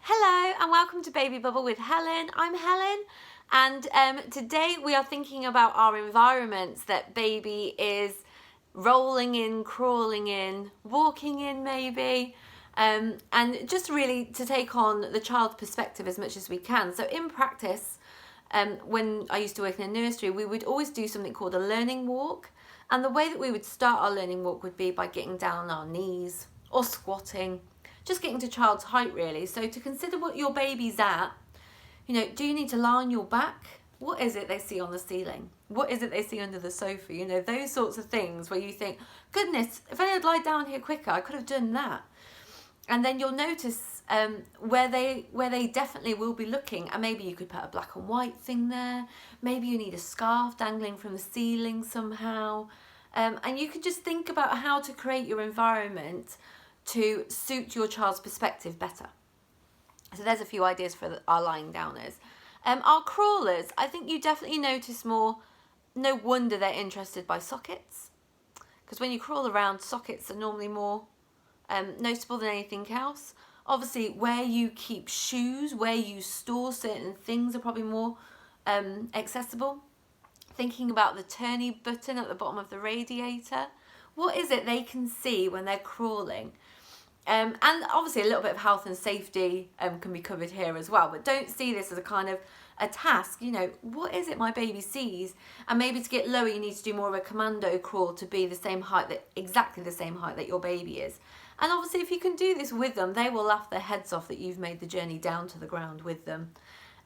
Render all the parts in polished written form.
Hello and welcome to Baby Bubble with Helen. I'm Helen, and today we are thinking about our environments that baby is rolling in, crawling in, walking in maybe, and just really to take on the child's perspective as much as we can. So in practice, when I used to work in a nursery, we would always do something called a learning walk. And the way that we would start our learning walk would be by getting down on our knees or squatting, just getting to child's height really. So to consider what your baby's at, do you need to lie on your back? What is it they see on the ceiling? What is it they see under the sofa? Those sorts of things where you think, goodness, if I had lied down here quicker, I could have done that. And then you'll notice where they definitely will be looking, and maybe you could put a black and white thing there. Maybe you need a scarf dangling from the ceiling somehow. And you can just think about how to create your environment to suit your child's perspective better. So there's a few ideas for our lying downers. Our crawlers, I think you definitely notice more. No wonder they're interested by sockets, because when you crawl around, sockets are normally more noticeable than anything else. Obviously, where you keep shoes, where you store certain things are probably more accessible. Thinking about the turny button at the bottom of the radiator. What is it they can see when they're crawling? And obviously a little bit of health and safety can be covered here as well, but don't see this as a kind of a task. What is it my baby sees? And maybe to get lower, you need to do more of a commando crawl to be the same height, exactly the same height that your baby is. And obviously if you can do this with them, they will laugh their heads off that you've made the journey down to the ground with them.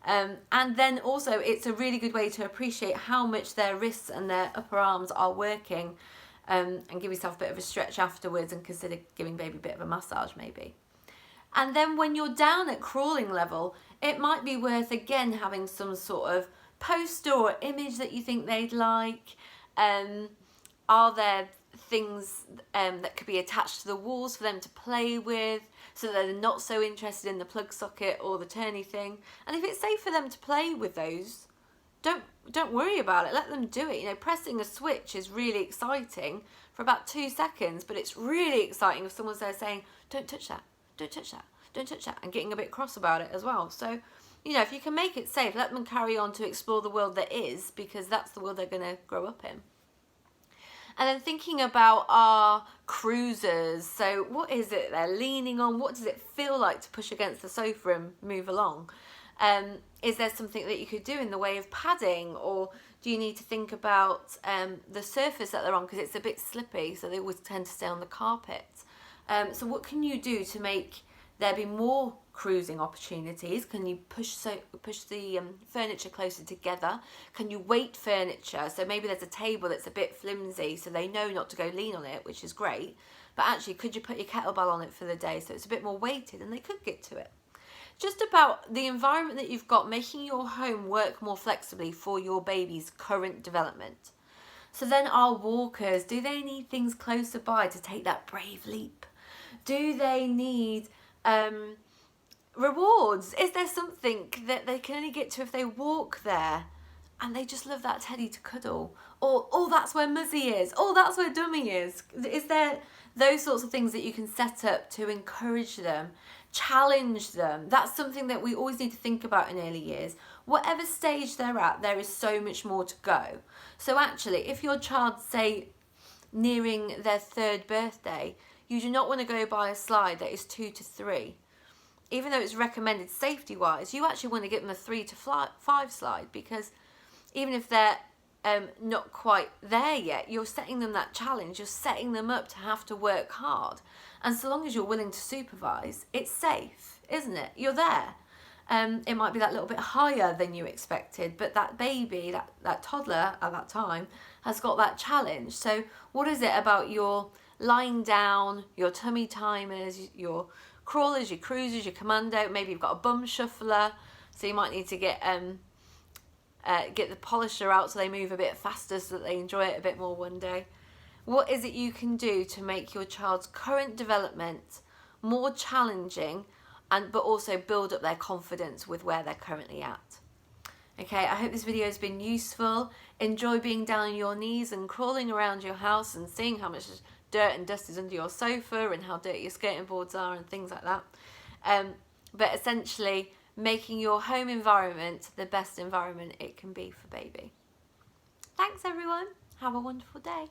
And then also it's a really good way to appreciate how much their wrists and their upper arms are working, and give yourself a bit of a stretch afterwards and consider giving baby a bit of a massage maybe. And then when you're down at crawling level, it might be worth again having some sort of poster or image that you think they'd like. Are there things that could be attached to the walls for them to play with, so that they're not so interested in the plug socket or the turny thing? And if it's safe for them to play with those, don't worry about it. Let them do it. Pressing a switch is really exciting for about 2 seconds, but it's really exciting if someone's there saying, don't touch that, don't touch that, don't touch that, and getting a bit cross about it as well. So, if you can make it safe, let them carry on to explore the world that is, because that's the world they're going to grow up in. And then thinking about our cruisers. So what is it they're leaning on? What does it feel like to push against the sofa and move along? Is there something that you could do in the way of padding, or do you need to think about the surface that they're on, because it's a bit slippy, so they always tend to stay on the carpet. So what can you do to make there be more cruising opportunities? Can you push the furniture closer together? Can you weight furniture? So maybe there's a table that's a bit flimsy, so they know not to go lean on it, which is great. But actually, could you put your kettlebell on it for the day so it's a bit more weighted and they could get to it? Just about the environment that you've got, making your home work more flexibly for your baby's current development. So then our walkers, do they need things closer by to take that brave leap? Do they need rewards? Is there something that they can only get to if they walk there and they just love that teddy to cuddle? Or, oh, that's where Muzzy is. Oh, that's where Dummy is. Is there those sorts of things that you can set up to encourage them, challenge them? That's something that we always need to think about in early years. Whatever stage they're at, there is so much more to go. So actually, if your child's, say, nearing their 3rd birthday, you do not want to go by a slide that is 2 to 3. Even though it's recommended safety-wise, you actually want to give them a 3 to 5 slide, because even if they're not quite there yet, you're setting them that challenge. You're setting them up to have to work hard. And so long as you're willing to supervise, it's safe, isn't it? You're there. It might be that little bit higher than you expected, but that baby, that toddler at that time, has got that challenge. So what is it about your lying down, your tummy timers, your crawlers, your cruisers, your commando? Maybe you've got a bum shuffler, so you might need to get the polisher out so they move a bit faster, so that they enjoy it a bit more one day. What is it you can do to make your child's current development more challenging, but also build up their confidence with where they're currently at? Okay, I hope this video has been useful. Enjoy being down on your knees and crawling around your house and seeing how much dirt and dust is under your sofa and how dirty your skirting boards are and things like that. but essentially making your home environment the best environment it can be for baby. Thanks everyone. Have a wonderful day.